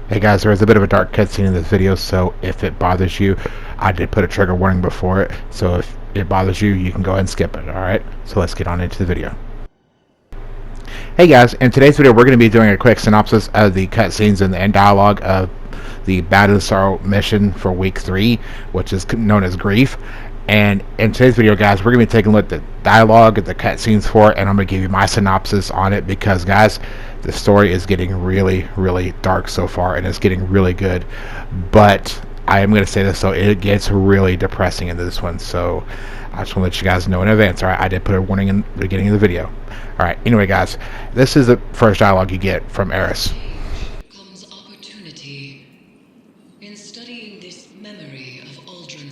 Hey guys, there is a bit of a dark cutscene in this video, so if it bothers you, I did put a trigger warning before it, so if it bothers you, you can go ahead and skip it, alright? So let's get on into the video. Hey guys, in today's video we're going to be doing a quick synopsis of the cutscenes and the end dialogue of the Battle of Sorrow mission for week 3, which is known as Grief. And in today's video, guys, we're going to be taking a look at the dialogue, the cutscenes for it, and I'm going to give you my synopsis on it because, guys, the story is getting really, really dark so far, and it's getting really good. But I am going to say this, so it gets really depressing in this one. So I just want to let you guys know in advance. All right, I did put a warning in the beginning of the video. All right, anyway, guys, this is the first dialogue you get from Eris. Comes opportunity. In studying this memory of outtro,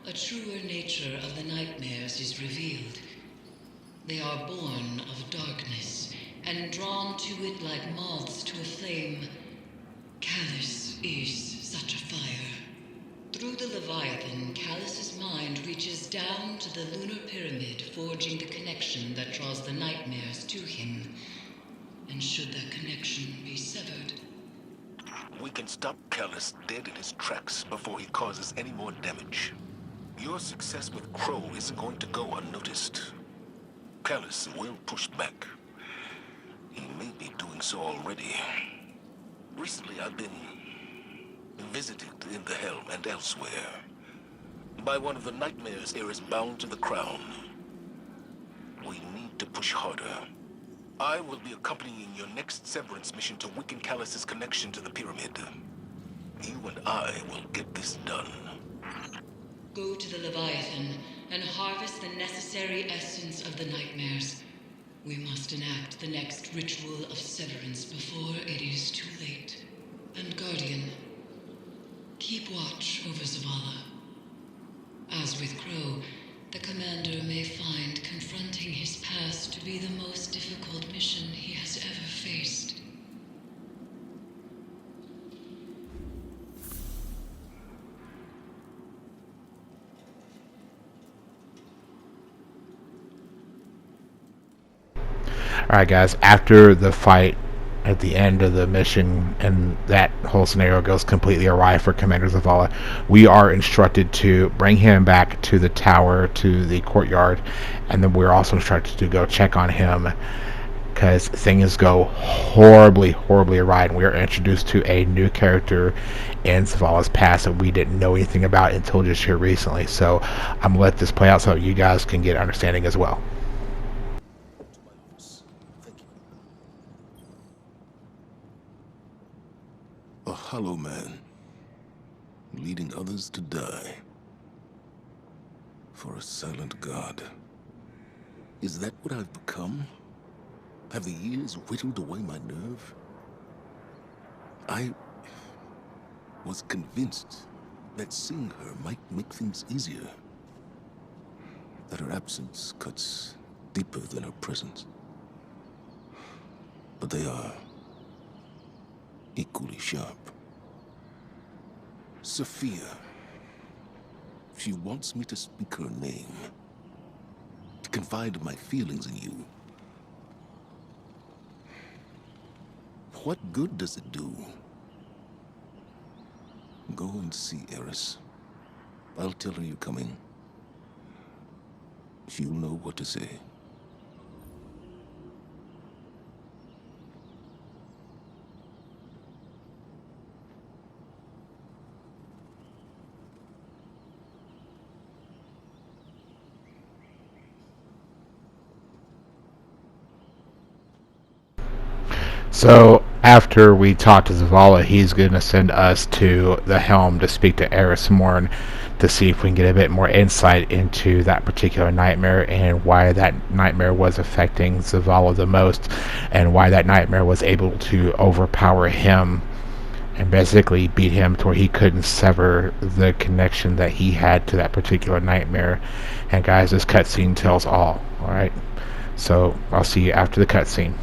a truer nature of the nightmares is revealed. They are born of darkness, and drawn to it like moths to a flame. Callus is such a fire. Through the Leviathan, Callus's mind reaches down to the lunar pyramid, forging the connection that draws the nightmares to him. And should that connection be severed, we can stop Callus dead in his tracks before he causes any more damage. Your success with Crow isn't going to go unnoticed. Callus will push back. He may be doing so already. Recently, I've been visited in the Helm and elsewhere by one of the nightmares Eris bound to the crown. We need to push harder. I will be accompanying your next severance mission to weaken Callus's connection to the pyramid. You and I will get this done. go to the Leviathan and harvest the necessary essence of the nightmares. We must enact the next ritual of severance before it is too late. And Guardian, keep watch over Zavala. As with Crow, the Commander may find confronting his past to be the most difficult mission he has ever faced. Alright guys, after the fight at the end of the mission and that whole scenario goes completely awry for Commander Zavala, we are instructed to bring him back to the tower, to the courtyard, and then we're also instructed to go check on him because things go horribly awry, and we are introduced to a new character in Zavala's past that we didn't know anything about until just here recently. So I'm gonna let this play out so you guys can get understanding as well. A hollow man, leading others to die. For a silent god. Is that what I've become? Have the years whittled away my nerve? I was convinced that seeing her might make things easier. That her absence cuts deeper than her presence. But they are equally sharp. Sophia. She wants me to speak her name. To confide my feelings in you. What good does it do? Go and see Eris. I'll tell her you're coming. She'll know what to say. So after we talk to Zavala, he's going to send us to the Helm to speak to Eris more to see if we can get a bit more insight into that particular nightmare and why that nightmare was affecting Zavala the most and why that nightmare was able to overpower him and basically beat him to where he couldn't sever the connection that he had to that particular nightmare. And guys, this cutscene tells all. Alright, so I'll see you after the cutscene.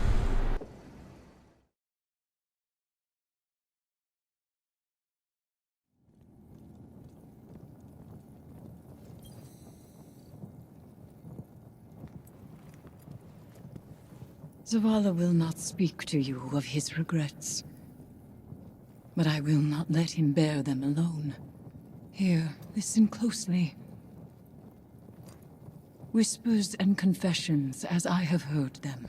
Zavala will not speak to you of his regrets. But I will not let him bear them alone. Here, listen closely. Whispers and confessions as I have heard them.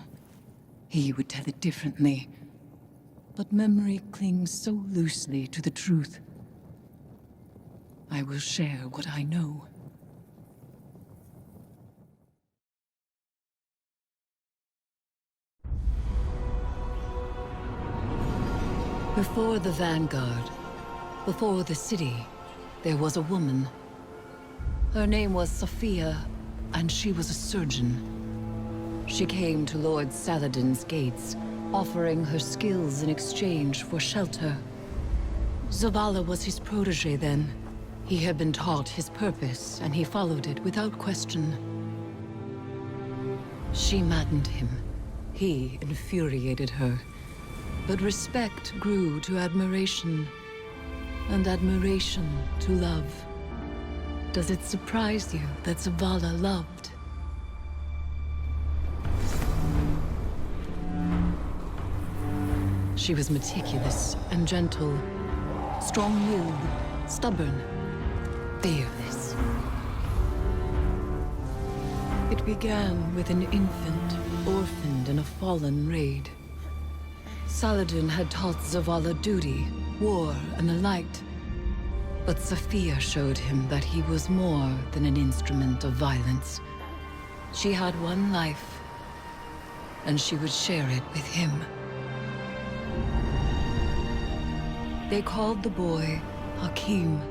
He would tell it differently. But memory clings so loosely to the truth. I will share what I know. Before the Vanguard, before the city, there was a woman. Her name was Sophia, and she was a surgeon. She came to Lord Saladin's gates, offering her skills in exchange for shelter. Zavala was his protege then. He had been taught his purpose, and he followed it without question. She maddened him. He infuriated her. But respect grew to admiration, and admiration to love. Does it surprise you that Zavala loved? She was meticulous and gentle, strong-willed, stubborn, fearless. It began with an infant, orphaned in a fallen raid. Saladin had taught Zavala duty, war, and the light. But Sophia showed him that he was more than an instrument of violence. She had one life, and she would share it with him. They called the boy Hakim.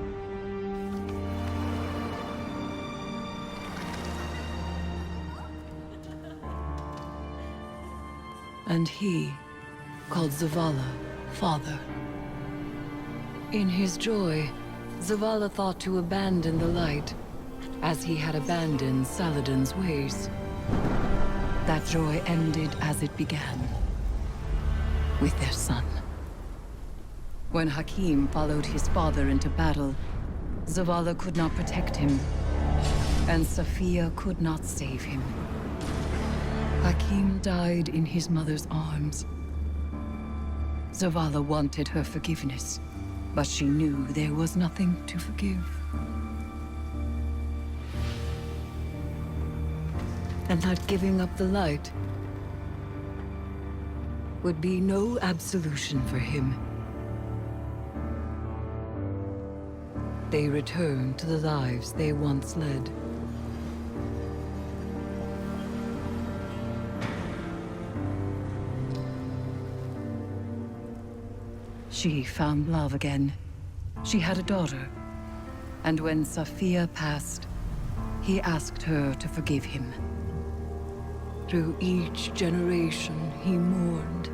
And he called Zavala father. In his joy, Zavala thought to abandon the light, as he had abandoned Saladin's ways. That joy ended as it began, with their son. When Hakim followed his father into battle, Zavala could not protect him, and Sophia could not save him. Hakim died in his mother's arms. Zavala wanted her forgiveness, but she knew there was nothing to forgive. And that giving up the light would be no absolution for him. They returned to the lives they once led. She found love again. She had a daughter. And when Sophia passed, he asked her to forgive him. Through each generation, he mourned.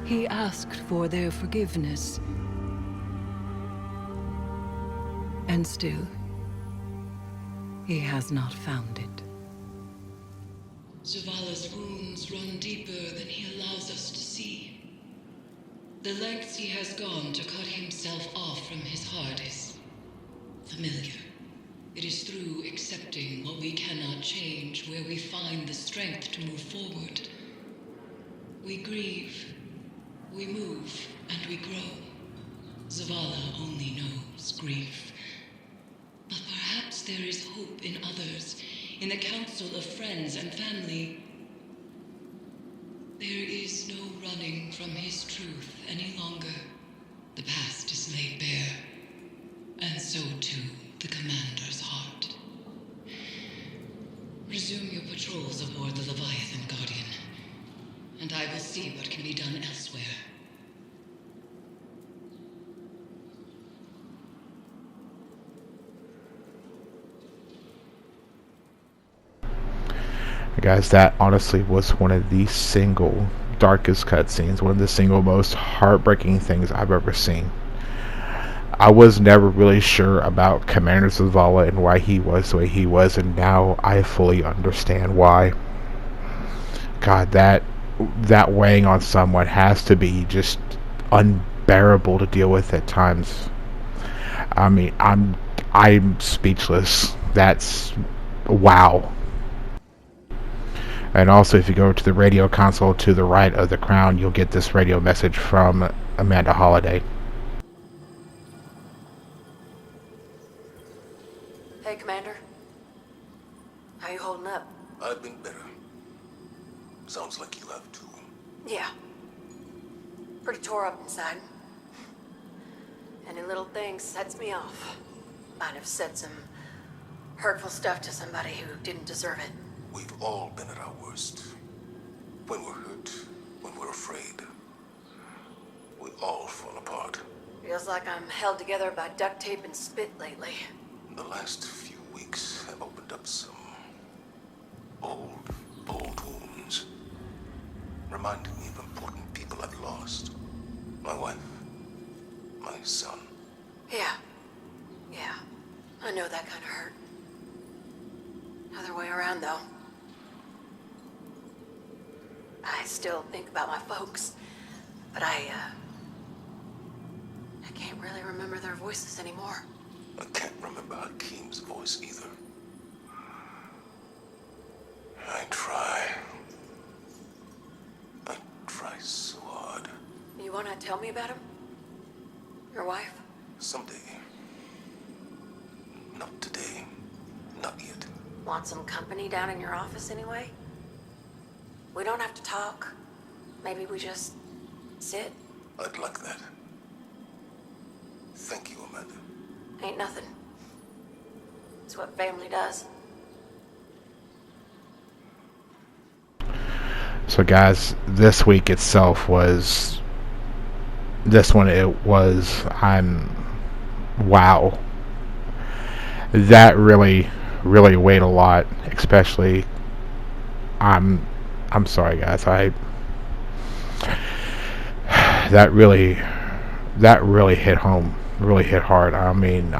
He asked for their forgiveness. And still, he has not found it. Zavala's wounds run deeper than he allows us to see. The lengths he has gone to cut himself off from his heart is familiar. It is through accepting what we cannot change where we find the strength to move forward. We grieve, we move, and we grow. Zavala only knows grief. But perhaps there is hope in others, in the council of friends and family. There is no running from his truth any longer. The past is laid bare, and so too the commander's heart. Resume your patrols aboard the Leviathan, Guardian, and I will see what can be done elsewhere. Guys, that honestly was one of the single darkest cutscenes, one of the single most heartbreaking things I've ever seen. I was never really sure about Commander Zavala and why he was the way he was, and now I fully understand why. God, that weighing on someone has to be just unbearable to deal with at times. I mean, I'm speechless. That's wow. And also, if you go to the radio console to the right of the crown, you'll get this radio message from Amanda Holiday. Hey, Commander. How you holding up? I've been better. Sounds like you have too. Yeah. Pretty tore up inside. Any little thing sets me off. Might have said some hurtful stuff to somebody who didn't deserve it. We've all been at our worst. When we're hurt, when we're afraid, we all fall apart. Feels like I'm held together by duct tape and spit lately. The last few weeks have opened up some old wounds. Reminded me of important people I've lost. My wife, my son. Yeah. I know that kind of hurt. Other way around, though. I still think about my folks, but I can't really remember their voices anymore. I can't remember Hakeem's voice either. I try so hard. You wanna tell me about him? Your wife? Someday. Not today. Not yet. Want some company down in your office anyway? We don't have to talk. Maybe we just sit. I'd like that. Thank you, Amanda. Ain't nothing. It's what family does. So guys, this week itself was, wow. That really weighed a lot, especially, I'm sorry guys, that really hit home, really hit hard. I mean,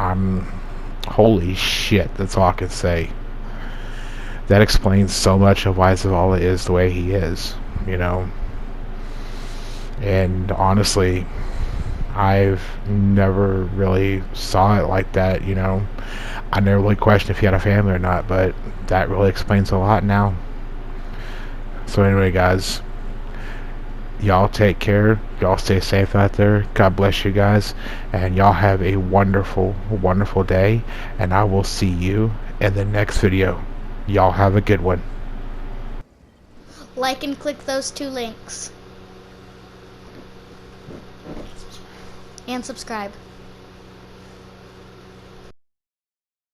holy shit, that's all I can say. That explains so much of why Zavala is the way he is, you know. And honestly, I've never really saw it like that, you know. I never really questioned if he had a family or not, but that really explains a lot now. So anyway, guys, y'all take care. Y'all stay safe out there. God bless you guys. And y'all have a wonderful, wonderful day. And I will see you in the next video. Y'all have a good one. Like and click those 2 links. And subscribe.